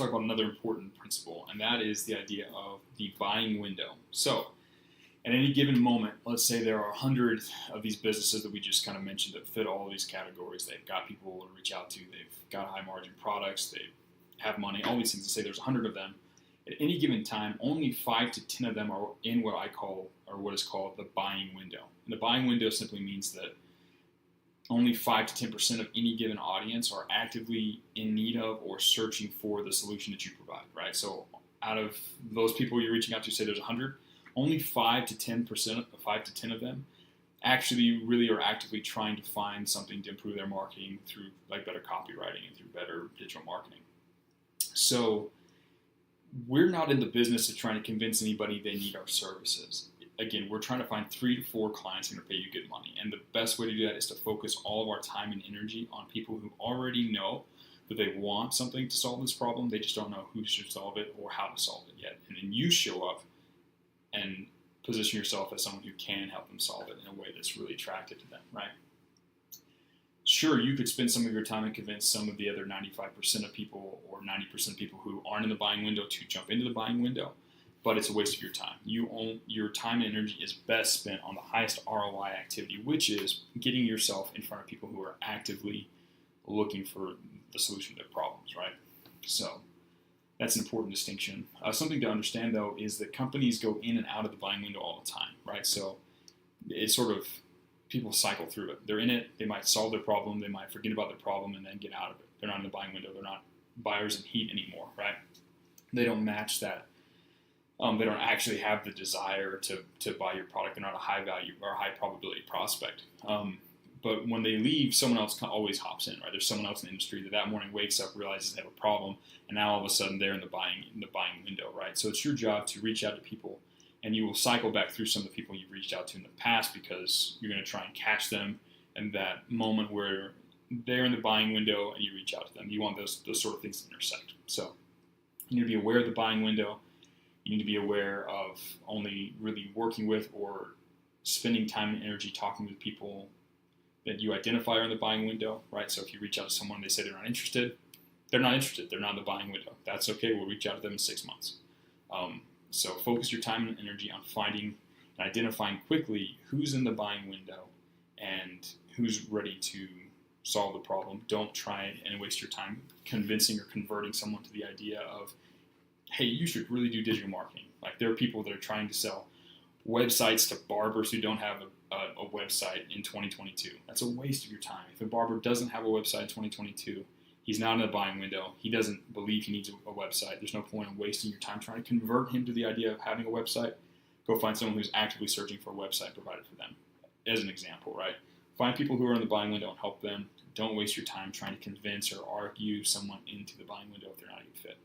talk about another important principle, and that is the idea of the buying window. So, at any given moment, let's say there are 100 of these businesses that we just kind of mentioned that fit all of these categories. They've got people to reach out to. They've got high margin products. They have money. All these things. To say there's 100 of them. At any given time, only 5 to 10 of them are in what I call, or what is called, the buying window. And the buying window simply means that only 5 to 10% of any given audience are actively in need of or searching for the solution that you provide, right? So out of those people you're reaching out to, say there's 100, only 5 to 10%, 5 to 10 of them actually really are actively trying to find something to improve their marketing through like better copywriting and through better digital marketing. So we're not in the business of trying to convince anybody they need our services. Again, we're trying to find 3 to 4 clients who are going to pay you good money. And the best way to do that is to focus all of our time and energy on people who already know that they want something to solve this problem. They just don't know who should solve it or how to solve it yet. And then you show up and position yourself as someone who can help them solve it in a way that's really attractive to them, right? Sure, you could spend some of your time and convince some of the other 95% of people or 90% of people who aren't in the buying window to jump into the buying window, but it's a waste of your time. Your time and energy is best spent on the highest ROI activity, which is getting yourself in front of people who are actively looking for the solution to their problems, right? So that's an important distinction. Something to understand, though, is that companies go in and out of the buying window all the time, right? So it's sort of, people cycle through it. They're in it, they might solve their problem, they might forget about their problem and then get out of it. They're not in the buying window, they're not buyers in heat anymore, right? They don't match that. They don't actually have the desire to buy your product. They're not a high value or high probability prospect. But when they leave, someone else always hops in, right? There's someone else in the industry that morning wakes up, realizes they have a problem, and now all of a sudden they're in the buying window, right? So it's your job to reach out to people, and you will cycle back through some of the people you've reached out to in the past because you're going to try and catch them in that moment where they're in the buying window and you reach out to them. You want those sort of things to intersect. So you need to be aware of the buying window. You need to be aware of only really working with or spending time and energy talking with people that you identify are in the buying window, right? So if you reach out to someone and they say they're not interested, they're not interested. They're not in the buying window. That's okay. We'll reach out to them in 6 months. So focus your time and energy on finding and identifying quickly who's in the buying window and who's ready to solve the problem. Don't try and waste your time convincing or converting someone to the idea of, hey, you should really do digital marketing. Like there are people that are trying to sell websites to barbers who don't have a website in 2022. That's a waste of your time. If a barber doesn't have a website in 2022, he's not in the buying window. He doesn't believe he needs a website. There's no point in wasting your time trying to convert him to the idea of having a website. Go find someone who's actively searching for a website provided for them, as an example, right? Find people who are in the buying window and help them. Don't waste your time trying to convince or argue someone into the buying window if they're not a good fit.